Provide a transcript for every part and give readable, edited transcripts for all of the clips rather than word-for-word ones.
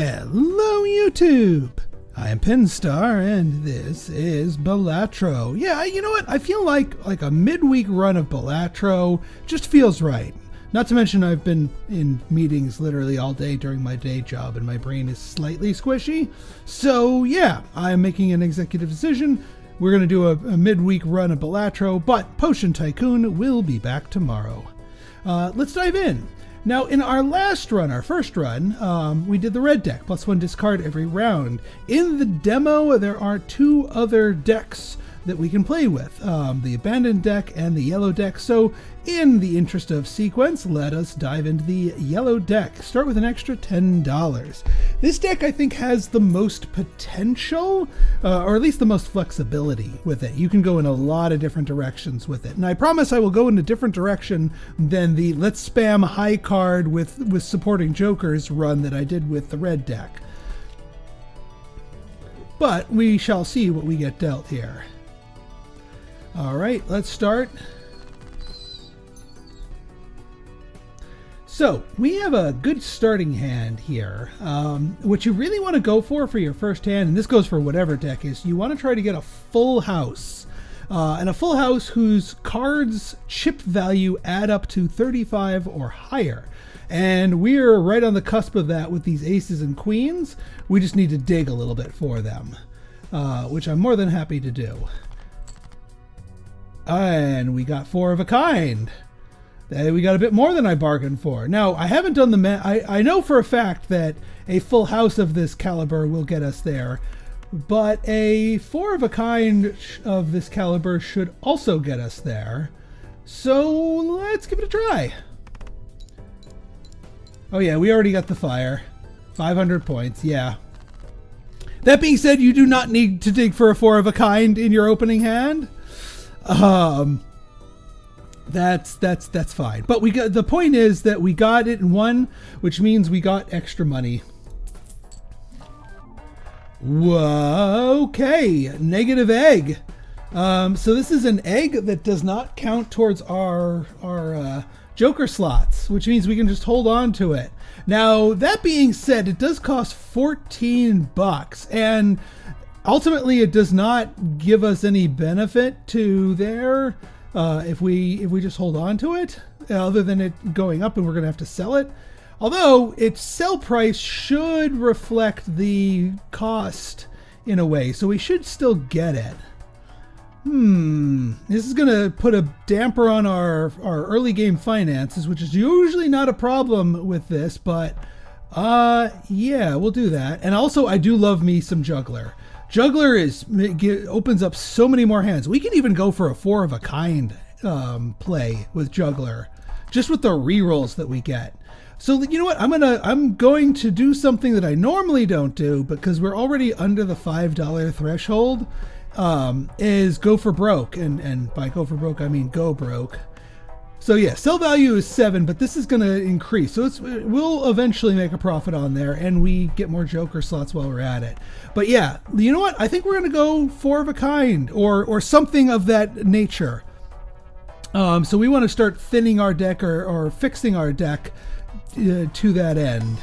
Hello YouTube! I am Pinstar and this is Balatro. Yeah, you know what? I feel like a midweek run of Balatro just feels right. Not to mention I've been in meetings literally all day during my day job and my brain is slightly squishy. So yeah, I'm making an executive decision. We're going to do a midweek run of Balatro, but Potion Tycoon will be back tomorrow. Let's dive in. Now, in our last run, our first run, we did the red deck, +1 discard every round. In the demo, there are two other decks that we can play with, the abandoned deck and the yellow deck. So in the interest of sequence, let us dive into the yellow deck. Start with an extra $10. This deck, I think, has the most potential, or at least the most flexibility with it. You can go in a lot of different directions with it. And I promise I will go in a different direction than the let's spam high card with supporting jokers run that I did with the red deck. But we shall see what we get dealt here. All right, let's start. So we have a good starting hand here. What you really want to go for your first hand, and this goes for whatever deck, is you want to try to get a full house. And a full house whose cards chip value add up to 35 or higher. And we're right on the cusp of that with these aces and queens. We just need to dig a little bit for them, which I'm more than happy to do. And we got 4 of a kind. We got a bit more than I bargained for. Now, I haven't done the math. I know for a fact that a full house of this caliber will get us there, but a 4 of a kind of this caliber should also get us there. So let's give it a try. Oh yeah, we already got the fire. 500 points, yeah. That being said, you do not need to dig for a 4 of a kind in your opening hand. That's fine. But the point is that we got it in 1, which means we got extra money. Whoa, okay, negative egg. So this is an egg that does not count towards our joker slots, which means we can just hold on to it. Now, that being said, it does cost 14 bucks, and ultimately it does not give us any benefit to there. If we just hold on to it, other than it going up and we're going to have to sell it. Although its sell price should reflect the cost in a way, so we should still get it. This is going to put a damper on our early game finances, which is usually not a problem with this, but yeah, we'll do that. And also, I do love me some Juggler. Juggler opens up so many more hands. We can even go for a 4 of a kind play with Juggler, just with the rerolls that we get. So you know what? I'm going to do something that I normally don't do, because we're already under the $5 threshold. Is go for broke, and by go for broke I mean go broke. So yeah, sell value is 7, but this is going to increase. So we'll eventually make a profit on there, and we get more joker slots while we're at it. But yeah, you know what? I think we're going to go 4 of a kind or something of that nature. So we want to start thinning our deck or fixing our deck to that end.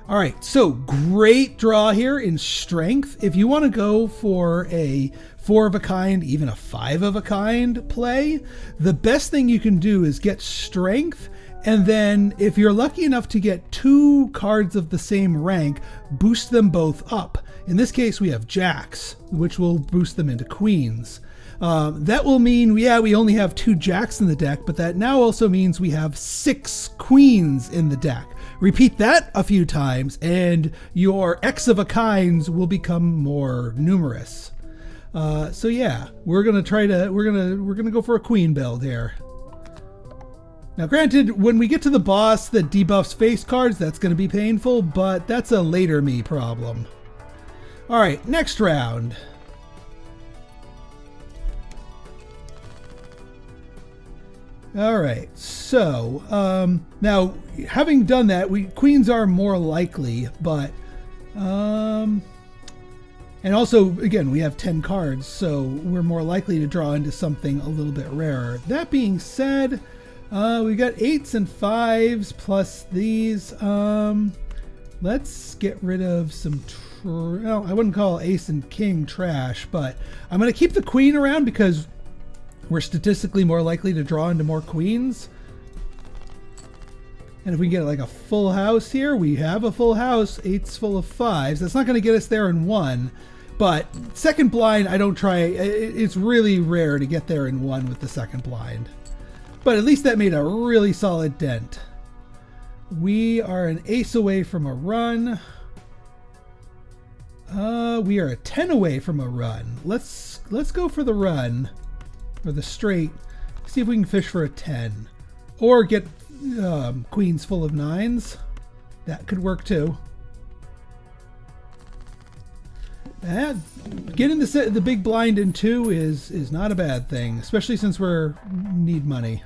All right, so great draw here in strength. If you want to go for a 4 of a kind, even a 5 of a kind play, the best thing you can do is get strength, and then if you're lucky enough to get 2 cards of the same rank, boost them both up. In this case, we have jacks, which will boost them into queens. That will mean, yeah, we only have 2 jacks in the deck, but that now also means we have 6 queens in the deck. Repeat that a few times, and your X of a kinds will become more numerous. So yeah, we're gonna go for a queen build here. Now, granted, when we get to the boss that debuffs face cards, that's gonna be painful, but that's a later me problem. All right, next round. All right, so now having done that, queens are more likely, but and also again we have 10 cards, so we're more likely to draw into something a little bit rarer. That being said, we got 8s and 5s plus these. Let's get rid of some, well, I wouldn't call ace and king trash, but I'm going to keep the queen around because we're statistically more likely to draw into more queens. And if we get like a full house here, we have a full house, 8's full of 5s. That's not going to get us there in 1, but second blind, I don't try. It's really rare to get there in 1 with the second blind. But at least that made a really solid dent. We are an ace away from a run. We are a 10 away from a run. Let's go for the run, or the straight. See if we can fish for a 10, or get queens full of 9s. That could work too. Getting the big blind in 2 is not a bad thing, especially since we're need money.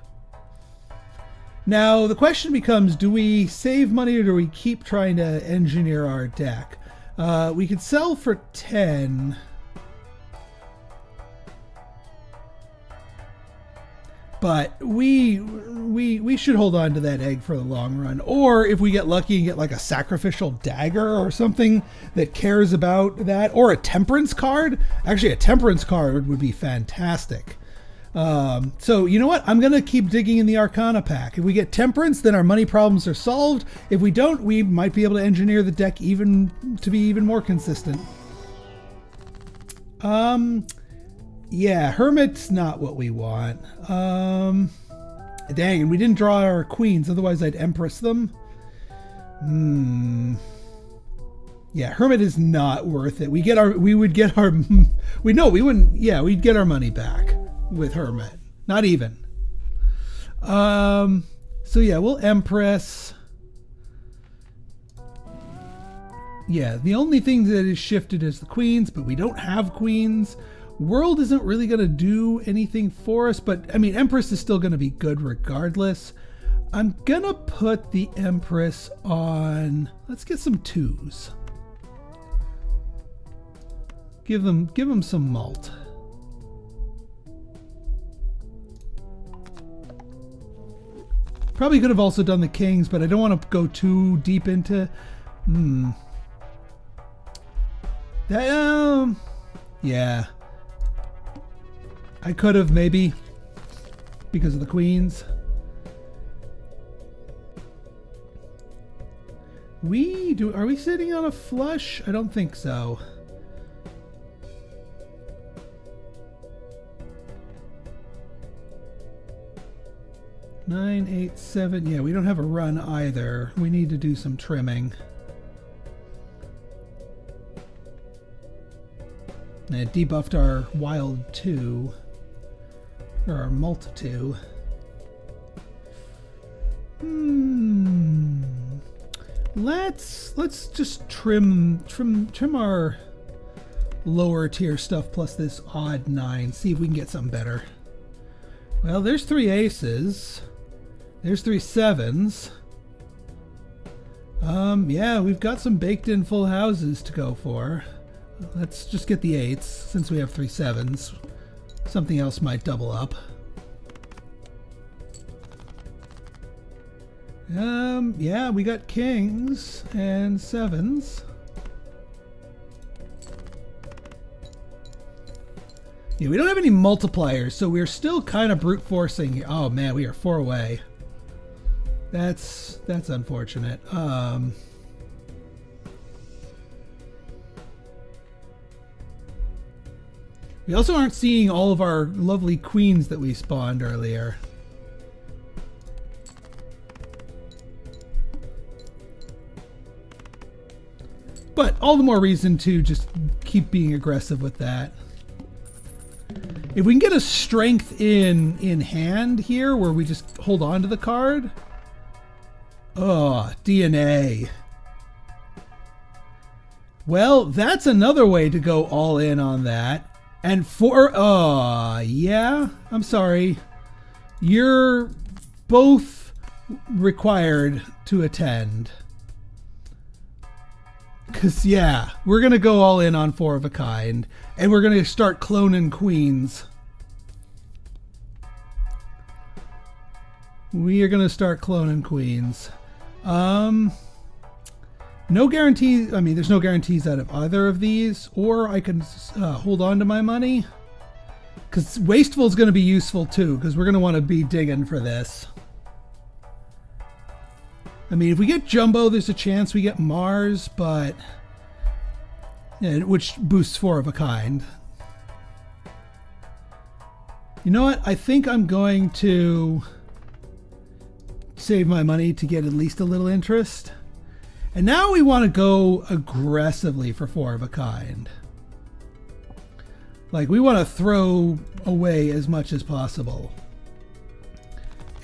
Now the question becomes, do we save money or do we keep trying to engineer our deck? We could sell for 10. But we should hold on to that egg for the long run. Or if we get lucky and get like a sacrificial dagger or something that cares about that, or a temperance card. Actually, a temperance card would be fantastic. So you know what? I'm going to keep digging in the Arcana pack. If we get temperance, then our money problems are solved. If we don't, we might be able to engineer the deck even to be even more consistent. Yeah, Hermit's not what we want. Dang, and we didn't draw our queens, otherwise I'd Empress them. Yeah, Hermit is not worth it. We'd get our money back with Hermit. Not even. So yeah, we'll Empress. Yeah, the only thing that is shifted is the queens, but we don't have queens. World isn't really going to do anything for us, but I mean, Empress is still going to be good regardless. I'm going to put the Empress on, let's get some 2s. Give them some malt. Probably could have also done the kings, but I don't want to go too deep into, yeah. I could have, maybe, because of the queens. Are we sitting on a flush? I don't think so. Nine, 8, 7. Yeah, we don't have a run either. We need to do some trimming. And it debuffed our wild 2. Or our malt 2. Let's just trim our lower tier stuff plus this odd 9. See if we can get something better. Well, there's 3 aces. There's 3 7s. Yeah, we've got some baked in full houses to go for. Let's just get the 8s since we have 3 7s. Something else might double up. Yeah, we got kings and 7s. Yeah, we don't have any multipliers, so we're still kind of brute forcing. Oh man, we are 4 away. That's unfortunate. We also aren't seeing all of our lovely queens that we spawned earlier. But all the more reason to just keep being aggressive with that. If we can get a strength in hand here where we just hold on to the card. Oh, DNA. Well, that's another way to go all in on that. And yeah, I'm sorry. You're both required to attend. Because, yeah, we're going to go all in on 4 of a kind. And we're going to start cloning queens. We are going to start cloning queens. No guarantees. I mean, there's no guarantees out of either of these, or I can hold on to my money. Because Wasteful is going to be useful too, because we're going to want to be digging for this. I mean, if we get Jumbo, there's a chance we get Mars, but... Yeah, which boosts 4 of a kind. You know what? I think I'm going to save my money to get at least a little interest. And now we want to go aggressively for 4 of a kind. Like, we want to throw away as much as possible.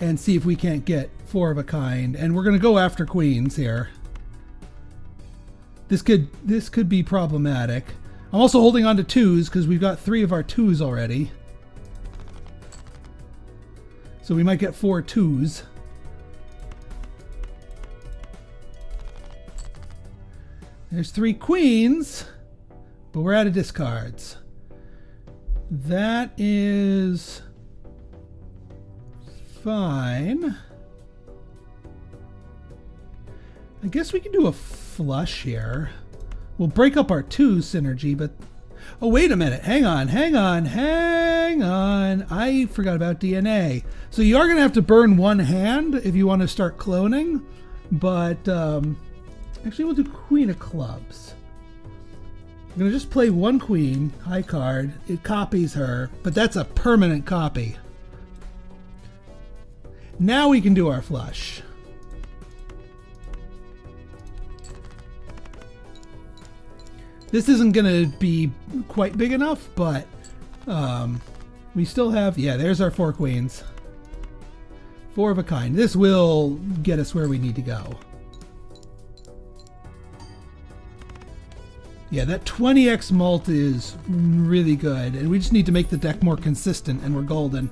And see if we can't get 4 of a kind. And we're going to go after queens here. This could be problematic. I'm also holding on to 2s because we've got 3 of our 2s already. So we might get 4 2s. There's 3 queens, but we're out of discards. That is fine. I guess we can do a flush here. We'll break up our 2 synergy, but... Oh, wait a minute. Hang on. I forgot about DNA. So you are going to have to burn 1 hand if you want to start cloning. But, actually, we'll do Queen of Clubs. I'm going to just play 1 queen, high card. It copies her, but that's a permanent copy. Now we can do our flush. This isn't going to be quite big enough, but we still have... Yeah, there's our 4 queens. 4 of a kind. This will get us where we need to go. Yeah, that 20x mult is really good, and we just need to make the deck more consistent, and we're golden.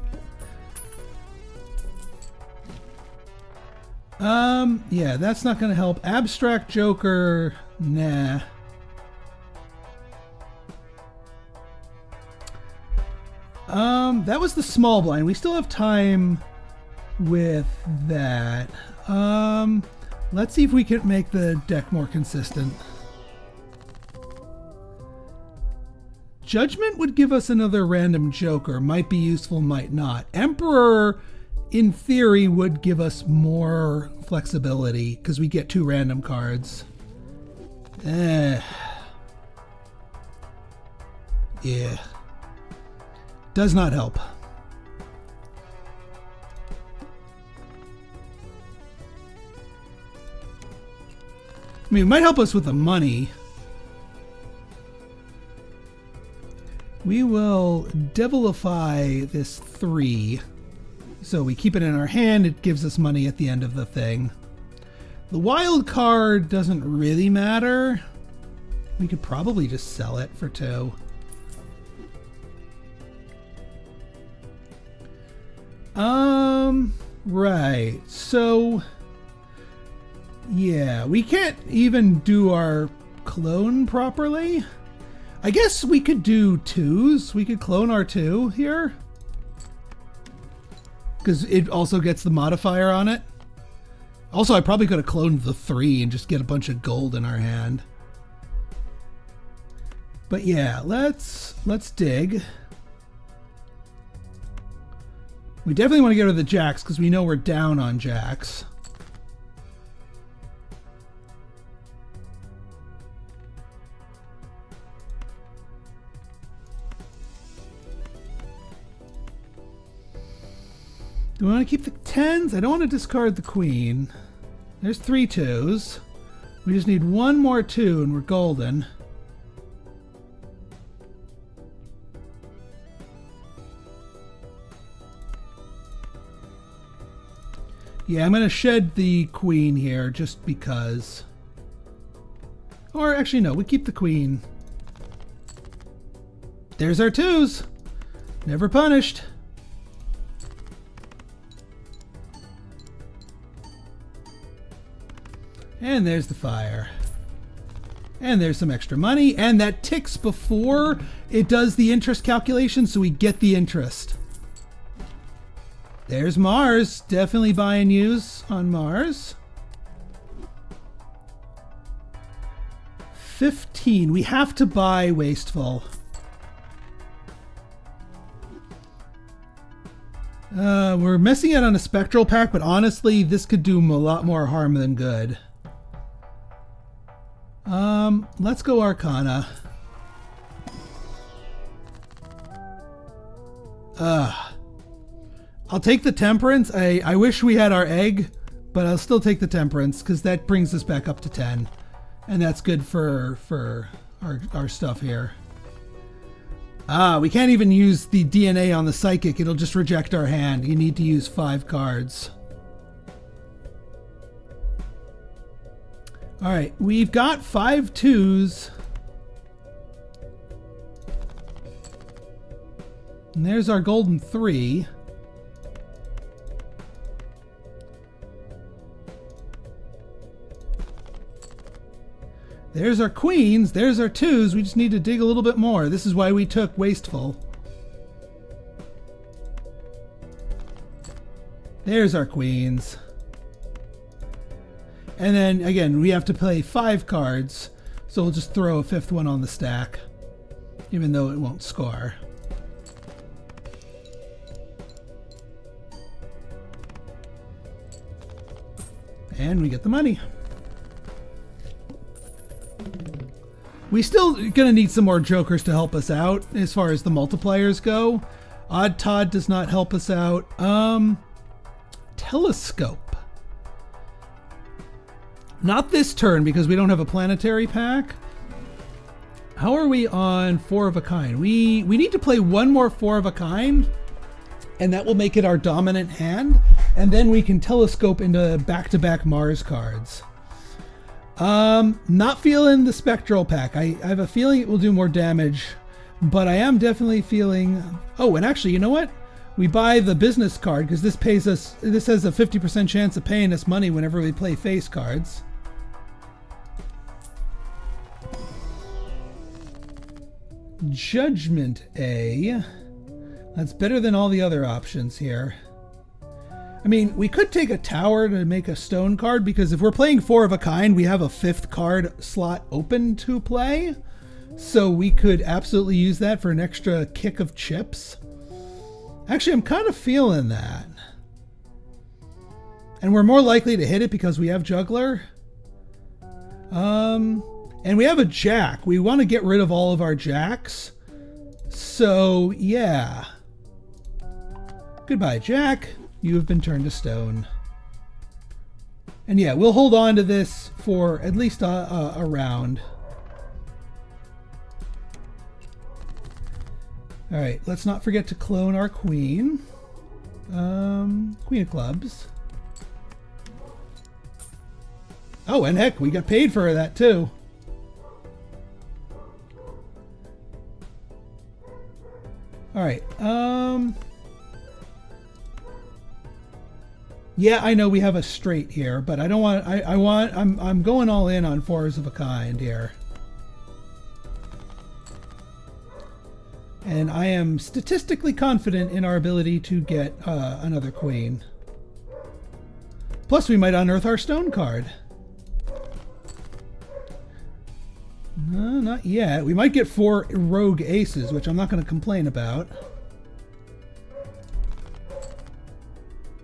Yeah, that's not going to help. Abstract Joker, nah. That was the small blind. We still have time with that. Let's see if we can make the deck more consistent. Judgment would give us another random Joker. Might be useful, might not. Emperor, in theory, would give us more flexibility because we get 2 random cards. Yeah. Does not help. I mean, it might help us with the money. We will devilify this 3. So we keep it in our hand. It gives us money at the end of the thing. The wild card doesn't really matter. We could probably just sell it for 2. Right. So, yeah, we can't even do our clone properly. I guess we could do 2s. We could clone our 2 here. Because it also gets the modifier on it. Also, I probably could have cloned the 3 and just get a bunch of gold in our hand. But yeah, let's dig. We definitely want to get rid of the jacks because we know we're down on jacks. Do we want to keep the 10s? I don't want to discard the queen. There's 3 2s. We just need 1 more 2 and we're golden. Yeah, I'm going to shed the queen here just because. Or actually, no, we keep the queen. There's our 2s. Never punished. And there's the fire. And there's some extra money. And that ticks before it does the interest calculation, so we get the interest. There's Mars. Definitely buy and use on Mars. 15. We have to buy Wasteful. We're missing it on a Spectral pack, but honestly, this could do a lot more harm than good. Let's go Arcana. I'll take the Temperance. I wish we had our egg, but I'll still take the Temperance because that brings us back up to 10. And that's good for our stuff here. We can't even use the DNA on the Psychic. It'll just reject our hand. You need to use 5 cards. All right, we've got 5 2s. And there's our golden 3. There's our queens, there's our 2s. We just need to dig a little bit more. This is why we took Wasteful. There's our queens. And then, again, we have to play 5 cards. So we'll just throw a 5th one on the stack, even though it won't score. And we get the money. We still gonna need some more jokers to help us out as far as the multipliers go. Odd Todd does not help us out. Telescope. Not this turn because we don't have a planetary pack. How are we on 4 of a kind? We need to play 1 more 4 of a kind, and that will make it our dominant hand, and then we can telescope into back-to-back Mars cards. Not feeling the Spectral pack. I have a feeling it will do more damage, but I am definitely feeling... Oh, and actually, you know what? We buy the business card because this pays us... This has a 50% chance of paying us money whenever we play face cards. Judgment A. That's better than all the other options here. I mean, we could take a tower to make a stone card because if we're playing 4 of a kind, we have a 5th card slot open to play. So we could absolutely use that for an extra kick of chips. Actually, I'm kind of feeling that. And we're more likely to hit it because we have Juggler. And we have a Jack. We want to get rid of all of our Jacks. So, yeah. Goodbye, Jack. You have been turned to stone. And yeah, we'll hold on to this for at least a round. All right, let's not forget to clone our queen. Queen of clubs. Oh, and heck, we got paid for that too. All right. Yeah, I know we have a straight here, but I don't want. I'm going all in on 4s of a kind here, and I am statistically confident in our ability to get another queen. Plus, we might unearth our stone card. No, not yet. We might get 4 rogue aces, which I'm not going to complain about.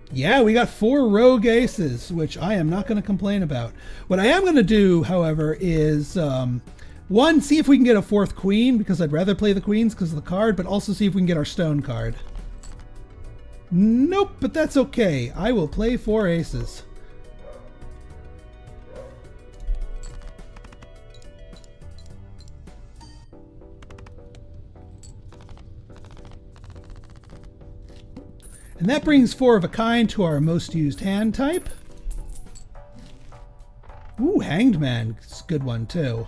Yeah, we got 4 rogue aces, which I am not going to complain about. What I am going to do, however, is 1, see if we can get a 4th queen, because I'd rather play the queens because of the card, but also see if we can get our stone card. Nope, but that's okay. I will play 4 aces. And that brings 4 of a kind to our most used hand type. Ooh, Hanged Man. It's a good one too.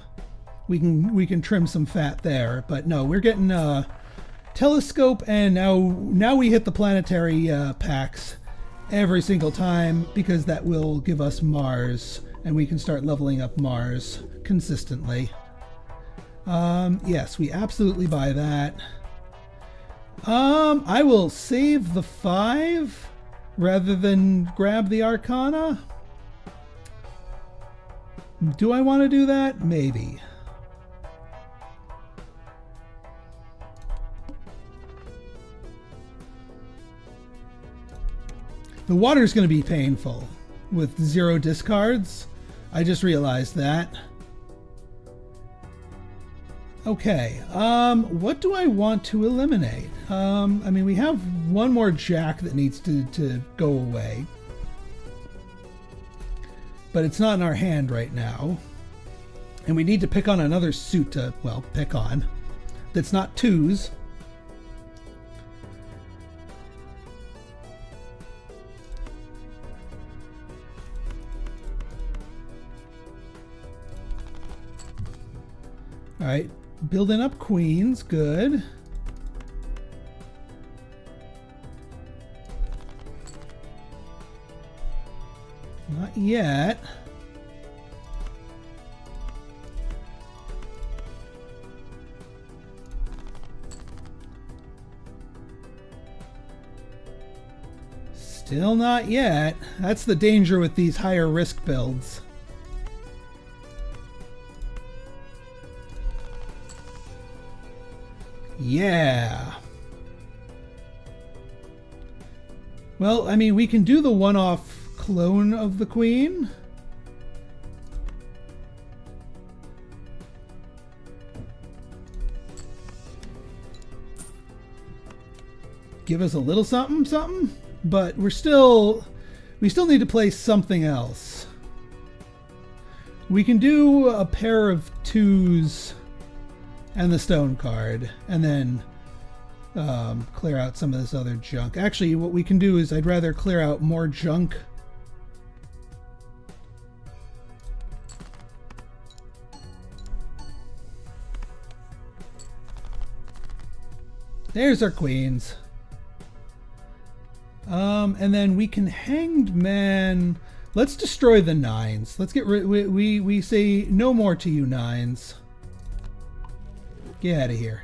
We can trim some fat there, but no, we're getting telescope, and now we hit the planetary packs every single time because that will give us Mars, and we can start leveling up Mars consistently. Yes, we absolutely buy that. I will save the 5 rather than grab the Arcana. Do I want to do that? Maybe. The water is going to be painful with 0 discards. I just realized that. Okay, what do I want to eliminate? I mean, we have one more jack that needs to go away. But it's not in our hand right now. And we need to pick on another suit to, well, pick on. That's not 2s. All right, building up queens, good. Not yet. Still not yet. That's the danger with these higher risk builds. Yeah. Well, I mean, we can do the one-off clone of the queen. Give us a little something, something, but we still need to play something else. We can do a pair of 2s and the stone card, and then clear out some of this other junk. Actually, what we can do is I'd rather clear out more junk. There's our queens. And then we can Hanged Man. Let's destroy the 9s. Let's get rid. We say no more to you 9s. Get out of here.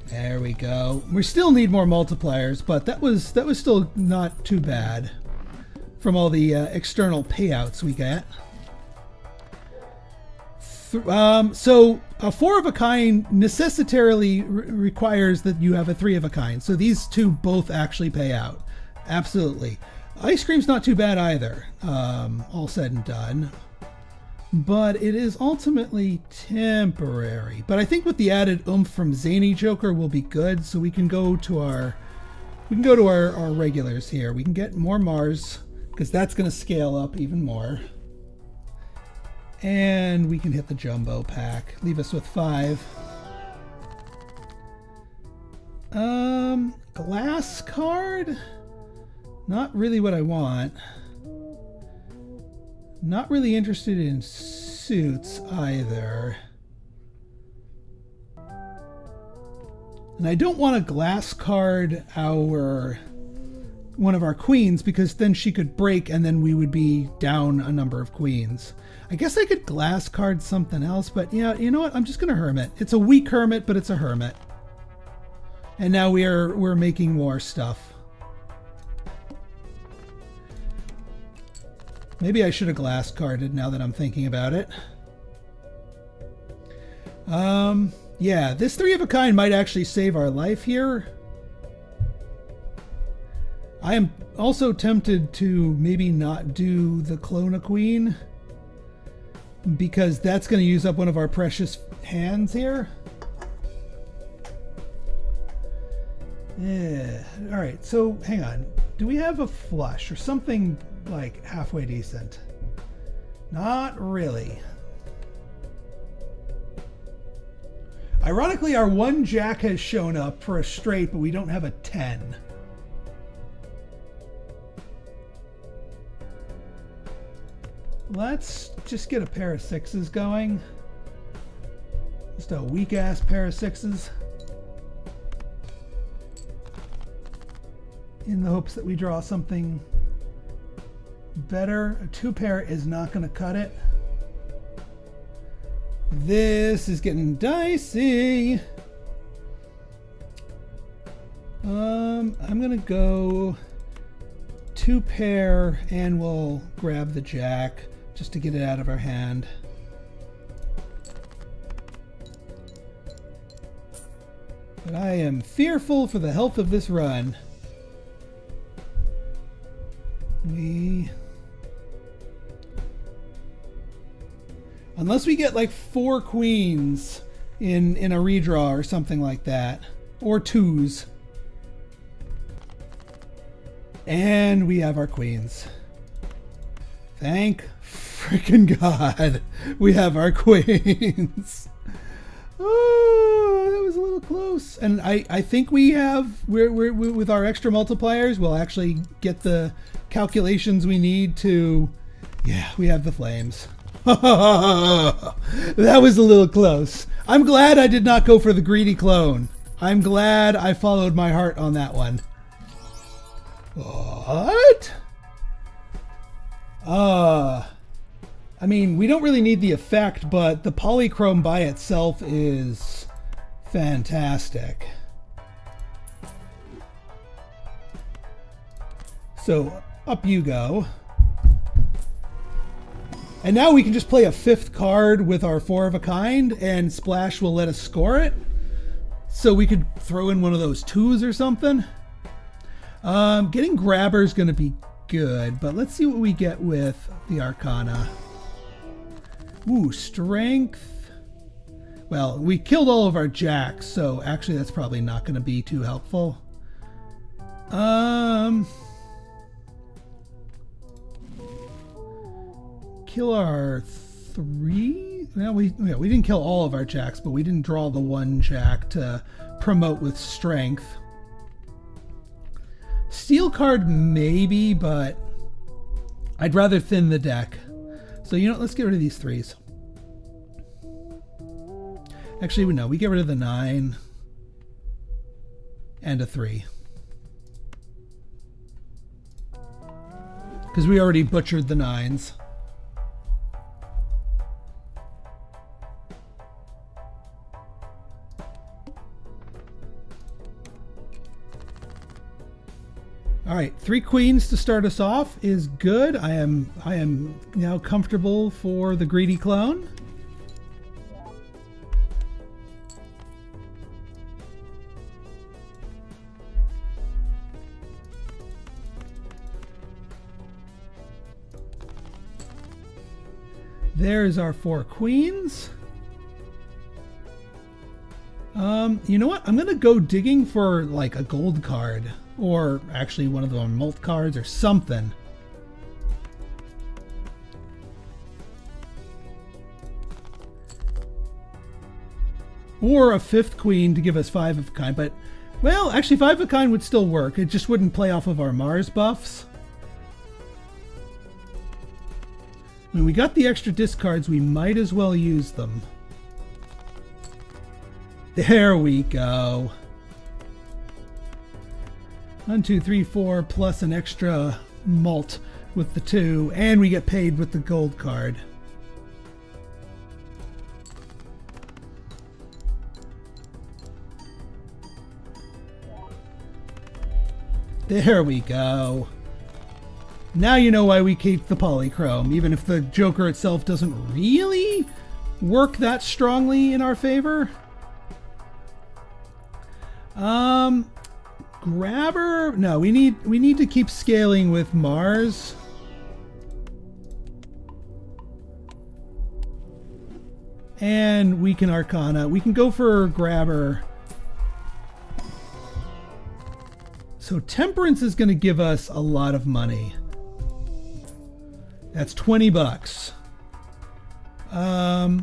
There we go. We still need more multipliers, but that was still not too bad from all the external payouts we get. So a 4 of a kind necessitarily requires that you have a 3 of a kind. So these two both actually pay out. Absolutely. Ice cream's not too bad either, all said and done. But it is ultimately temporary. But I think with the added oomph from Zany Joker will be good. So we can go to our regulars here. We can get more Mars, because that's going to scale up even more. And we can hit the jumbo pack. Leave us with 5. Glass card? Not really what I want. Not really interested in suits either. And I don't want to glass card one of our queens, because then she could break and then we would be down a number of queens. I guess I could glass card something else, but yeah, you know what? I'm just going to hermit. It's a weak hermit, but it's a hermit. And now we're making more stuff. Maybe I should have glass carded now that I'm thinking about it. Yeah, this 3 of a kind might actually save our life here. I am also tempted to maybe not do the Clone a Queen, because that's going to use up one of our precious hands here. Yeah. All right, so hang on. Do we have a flush or something like halfway decent? Not really. Ironically, our 1 jack has shown up for a straight, but we don't have a 10. Let's just get a pair of 6s going. Just a weak ass pair of 6s. In the hopes that we draw something better. A 2 pair is not going to cut it. This is getting dicey. I'm going to go 2 pair and we'll grab the jack just to get it out of our hand. But I am fearful for the health of this run. Unless we get like 4 queens in a redraw or something like that. Or 2s. And we have our queens. Thank freaking God. We have our queens. Oh, that was a little close. And I think we're with our extra multipliers, we'll actually get the calculations we need to, yeah, we have the flames. That was a little close. I'm glad I did not go for the greedy clone. I'm glad I followed my heart on that one. What? I mean, we don't really need the effect, but the polychrome by itself is fantastic. So, up you go. And now we can just play a 5th card with our 4 of a kind, and Splash will let us score it. So we could throw in one of those 2s or something. Getting Grabber is going to be good, but let's see what we get with the Arcana. Ooh, Strength. Well, we killed all of our jacks, so actually that's probably not going to be too helpful. Kill our 3? Well, we didn't kill all of our jacks, but we didn't draw the 1 jack to promote with Strength. Steel card maybe, but I'd rather thin the deck. So, you know, let's get rid of these 3s. Actually, no, we get rid of the 9 and a 3. Because we already butchered the 9s. All right, 3 queens to start us off is good. I am now comfortable for the greedy clone. There's our 4 queens. You know what? I'm gonna go digging for like a gold card. Or actually one of the mult cards or something. Or a 5th queen to give us 5 of a kind. But, well, actually 5 of a kind would still work. It just wouldn't play off of our Mars buffs. I mean, we got the extra discards. We might as well use them. There we go. 1, 2, 3, 4 plus an extra mult with the 2, and we get paid with the gold card. There we go. Now you know why we keep the polychrome, even if the Joker itself doesn't really work that strongly in our favor. Grabber? No, we need to keep scaling with Mars. And we can Arcana. We can go for Grabber. So Temperance is going to give us a lot of money. That's 20 bucks. Now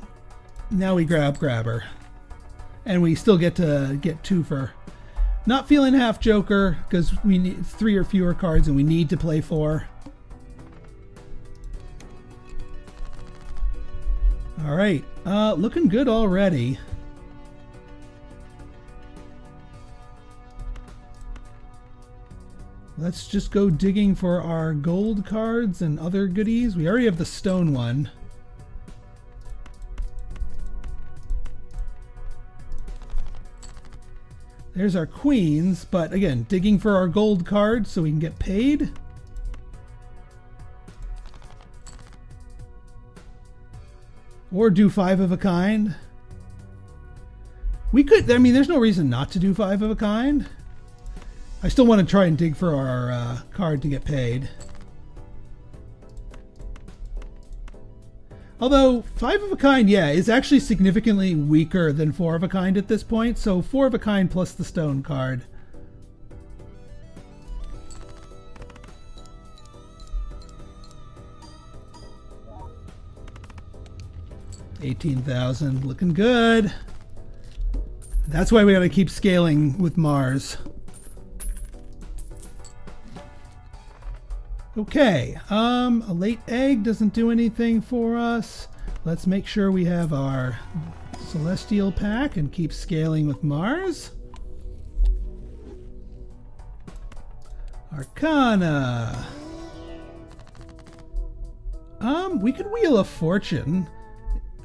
we grab Grabber. And we still get to get 2 for not feeling half Joker, because we need 3 or fewer cards and we need to play 4. All right, looking good already. Let's just go digging for our gold cards and other goodies. We already have the stone one. There's our queens, but again, digging for our gold cards so we can get paid. Or do 5 of a kind. We could, I mean, there's no reason not to do 5 of a kind. I still want to try and dig for our card to get paid. Although 5 of a kind, yeah, is actually significantly weaker than 4 of a kind at this point. So 4 of a kind plus the stone card. $18,000, looking good. That's why we gotta keep scaling with Mars. Okay, a late egg doesn't do anything for us. Let's make sure we have our Celestial pack and keep scaling with Mars. Arcana. We could Wheel of Fortune.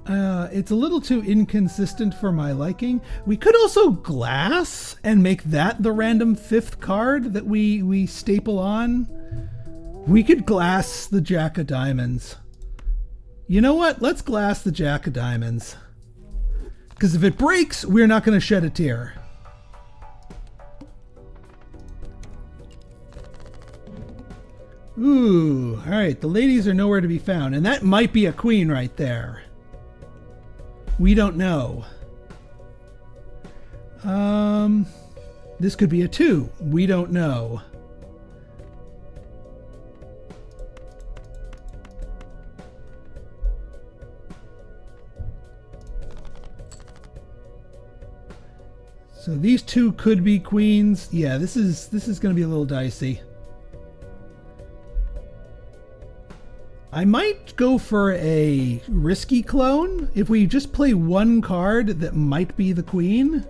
It's a little too inconsistent for my liking. We could also glass and make that the random 5th card that we staple on. We could glass the Jack of Diamonds. You know what? Let's glass the Jack of Diamonds. Because if it breaks, we're not going to shed a tear. Ooh, all right. The ladies are nowhere to be found. And that might be a queen right there. We don't know. This could be a 2. We don't know. So these 2 could be queens. Yeah, this is going to be a little dicey. I might go for a risky clone. If we just play 1 card that might be the queen.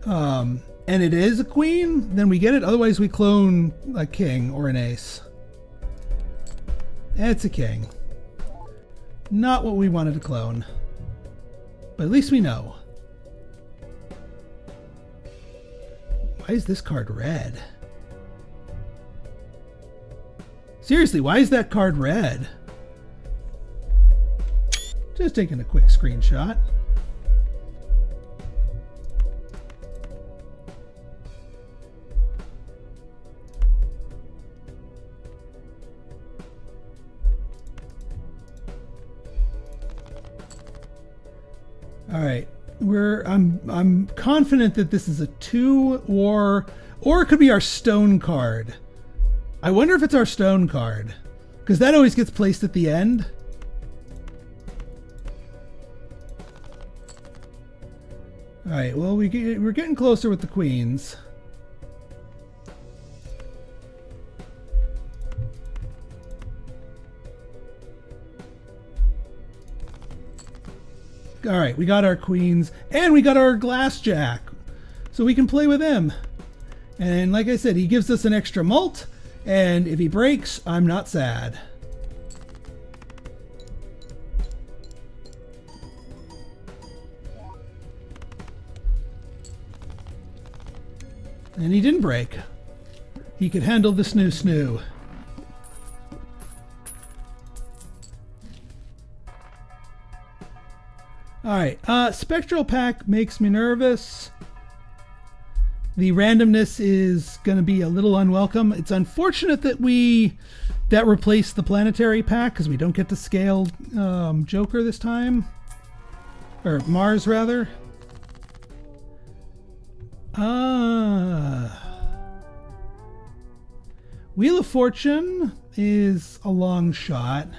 And it is a queen, then we get it. Otherwise we clone a king or an ace. It's a king. Not what we wanted to clone. But at least we know. Why is this card red? Seriously, why is that card red? Just taking a quick screenshot. All right, I'm confident that this is a 2 or it could be our stone card. I wonder if it's our stone card, because that always gets placed at the end. All right, well, we're getting closer with the queens. All right, we got our queens and we got our glass jack, so we can play with him. And like I said, he gives us an extra mult. And if he breaks, I'm not sad. And he didn't break. He could handle the snoo. Alright, Spectral Pack makes me nervous. The randomness is going to be a little unwelcome. It's unfortunate that that replaced the planetary pack, because we don't get to scale Joker this time. Or Mars, rather. Wheel of Fortune is a long shot.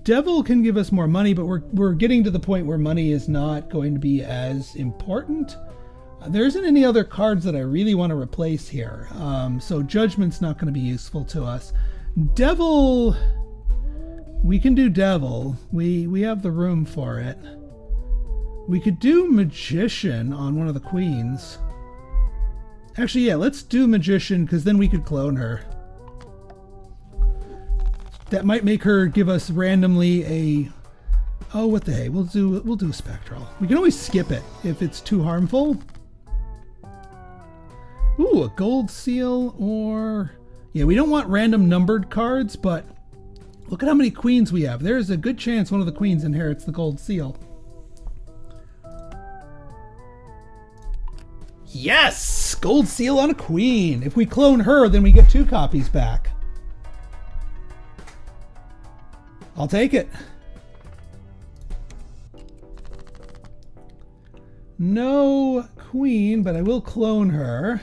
Devil can give us more money, but we're getting to the point where money is not going to be as important. There isn't any other cards that I really want to replace here, so Judgment's not going to be useful to us. Devil, we can do Devil. We have the room for it. We could do Magician on one of the queens. Actually, yeah, let's do Magician, because then we could clone her. That might make her give us randomly a... Oh, what the hey? We'll do Spectral. We can always skip it if it's too harmful. Ooh, a gold seal or... Yeah, we don't want random numbered cards, but Look at how many queens we have. There's a good chance one of the queens inherits the gold seal. Yes! Gold seal on a queen. If we clone her, then we get 2 copies back. I'll take it. No queen, but I will clone her.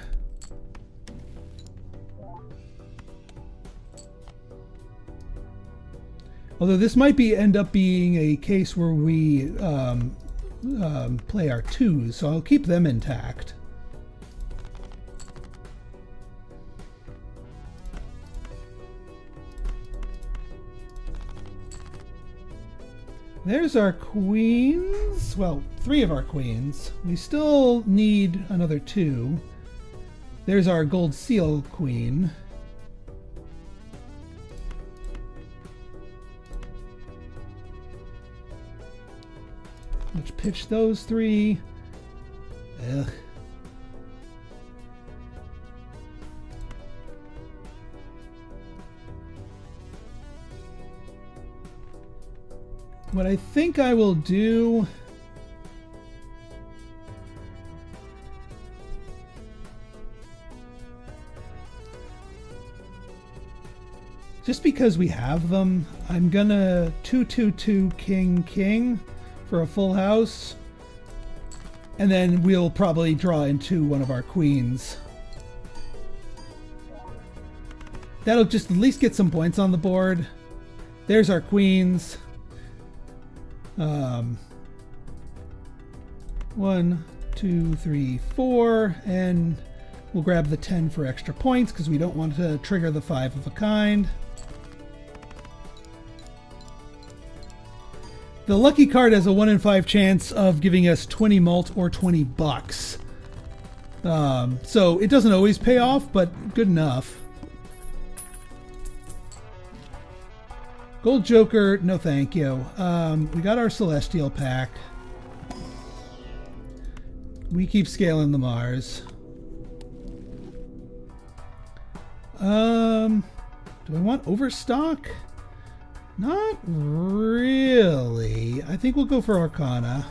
Although this might end up being a case where we play our 2s, so I'll keep them intact. There's our queens. Well, 3 of our queens. We still need another 2. There's our gold seal queen. Let's pitch those 3. Ugh. What I think I will do... just because we have them, I'm gonna 2-2-2 king for a full house, and then we'll probably draw into one of our queens. That'll just at least get some points on the board. There's our queens. 1, 2, 3, 4, and we'll grab the 10 for extra points because we don't want to trigger the 5 of a kind. The lucky card has a 1 in 5 chance of giving us 20 malt or 20 bucks. So it doesn't always pay off, but good enough. Gold Joker, no thank you. We got our Celestial pack. We keep scaling the Mars. Do I want Overstock? Not really. I think we'll go for Arcana.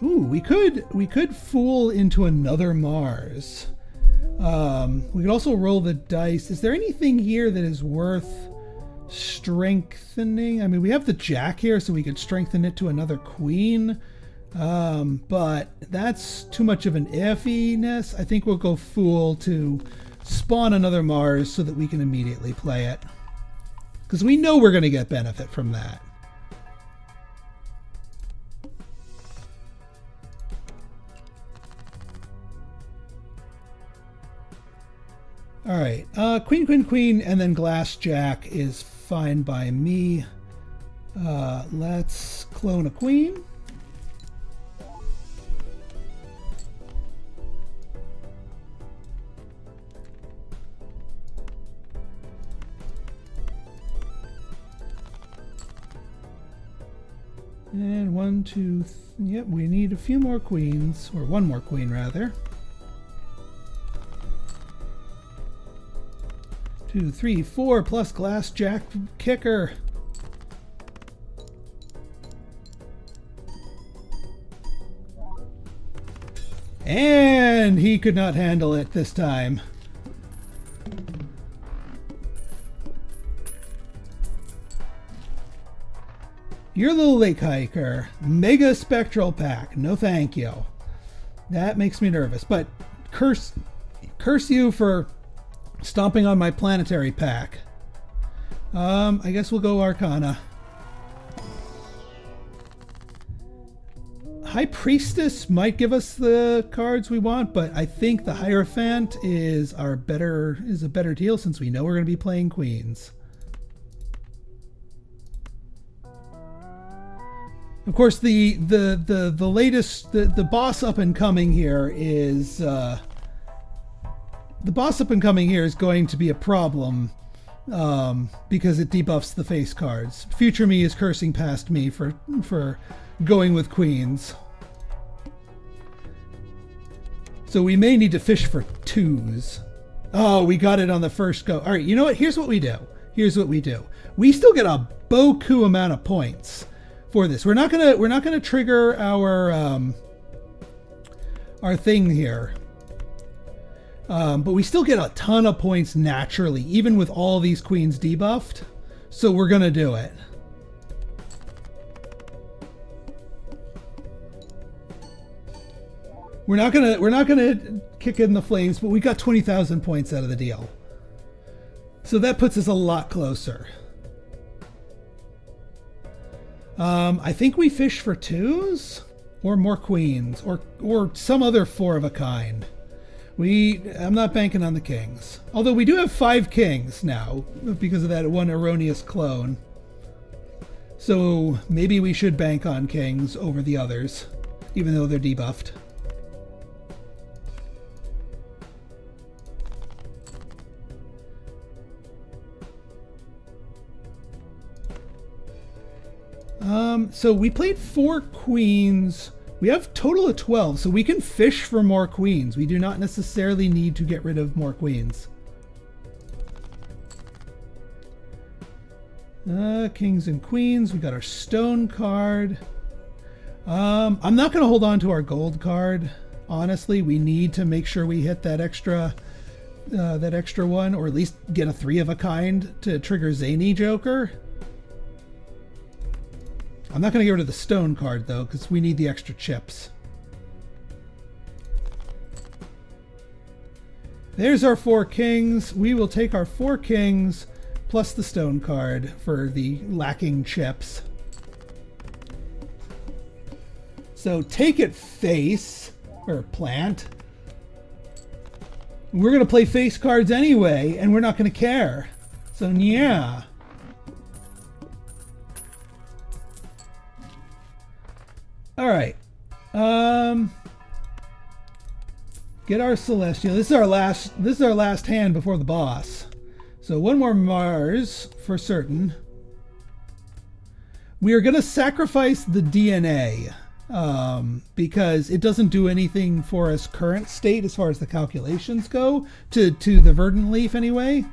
Ooh, we could fool into another Mars. We could also roll the dice. Is there anything here that is worth strengthening? I mean, we have the Jack here, so we could strengthen it to another Queen. But that's too much of an iffiness. I think we'll go Fool to spawn another Mars so that we can immediately play it. Because we know we're going to get benefit from that. All right, Queen, Queen, Queen, and then Glass Jack is fine by me. Let's clone a Queen. And 1, 2, yep, we need a few more queens, or one more queen rather. 2, 3, 4 plus Glass Jack kicker. And he could not handle it this time. Your little lake hiker, Mega Spectral Pack. No thank you. That makes me nervous, but curse you for stomping on my planetary pack. I guess we'll go Arcana. High Priestess might give us the cards we want, but I think the Hierophant is a better deal since we know we're going to be playing queens. Of course, the latest the boss up and coming here is going to be a problem because it debuffs the face cards. Future me is cursing past me for going with queens. So we may need to fish for 2s. Oh, we got it on the first go. All right, you know what? Here's what we do. We still get a boku amount of points for this. We're not gonna trigger our thing here. But we still get a ton of points naturally, even with all these queens debuffed. So we're gonna do it. We're not gonna kick in the flames, but we got 20,000 points out of the deal. So that puts us a lot closer. I think we fish for 2s or more queens or some other 4 of a kind. I'm not banking on the kings. Although we do have 5 kings now because of that one erroneous clone. So maybe we should bank on kings over the others, even though they're debuffed. So we played 4 queens. We have a total of 12, so we can fish for more queens. We do not necessarily need to get rid of more queens. Kings and queens. We got our stone card. I'm not going to hold on to our gold card. Honestly, we need to make sure we hit that extra one, or at least get a 3 of a kind to trigger Zany Joker. I'm not going to get rid of the stone card, though, because we need the extra chips. There's our 4 kings. We will take our 4 kings plus the stone card for the lacking chips. So take it face, or plant. We're going to play face cards anyway, and we're not going to care. So yeah. All right. Get our Celestial. This is our last hand before the boss. So one more Mars for certain. We are going to sacrifice the DNA because it doesn't do anything for us current state as far as the calculations go to the Verdant Leaf anyway.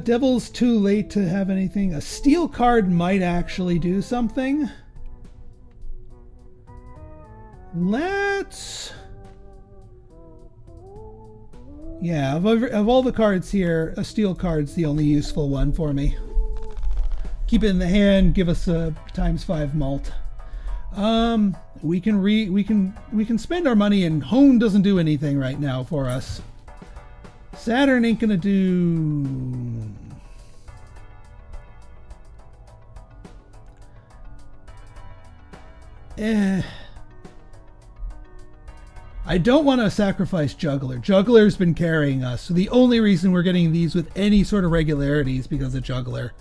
Devil's too late to have anything. A steel card might actually do something. Yeah, of all the cards here, a steel card's the only useful one for me. Keep it in the hand, give us a ×5 mult. We can spend our money, and Hone doesn't do anything right now for us. Saturn ain't gonna do... I don't want to sacrifice Juggler. Juggler's been carrying us, so the only reason we're getting these with any sort of regularity is because of Juggler.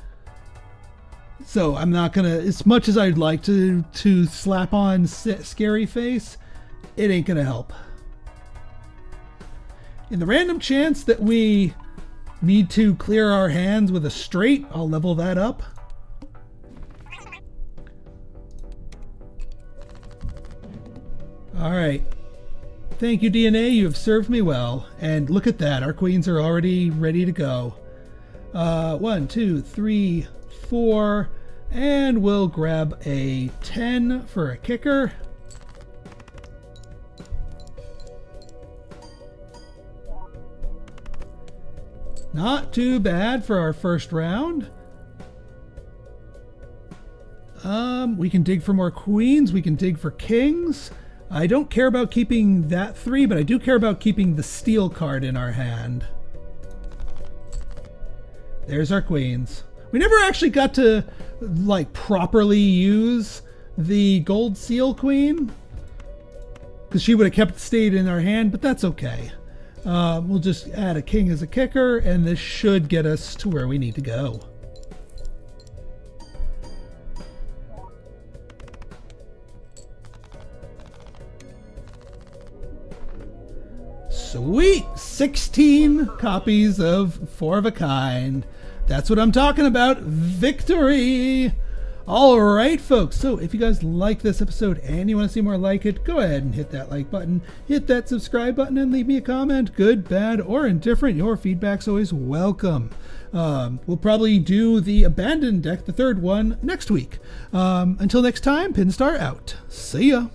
So I'm not gonna, as much as I'd like to slap on Scary Face, it ain't gonna help. In the random chance that we need to clear our hands with a straight, I'll level that up. All right. Thank you, DNA. You have served me well. And look at that. Our queens are already ready to go. 1, 2, 3, 4. And we'll grab a 10 for a kicker. Not too bad for our first round. We can dig for more queens. We can dig for kings. I don't care about keeping that 3, but I do care about keeping the steel card in our hand. There's our queens. We never actually got to like properly use the gold seal queen because she would have stayed in our hand, but that's okay. We'll just add a king as a kicker, and this should get us to where we need to go. Sweet! 16 copies of 4 of a kind. That's what I'm talking about. Victory! All right, folks. So if you guys like this episode and you want to see more like it, go ahead and hit that like button, hit that subscribe button, and leave me a comment. Good, bad, or indifferent. Your feedback's always welcome. We'll probably do the Abandoned deck, the third one, next week. Until next time, Pinstar out. See ya.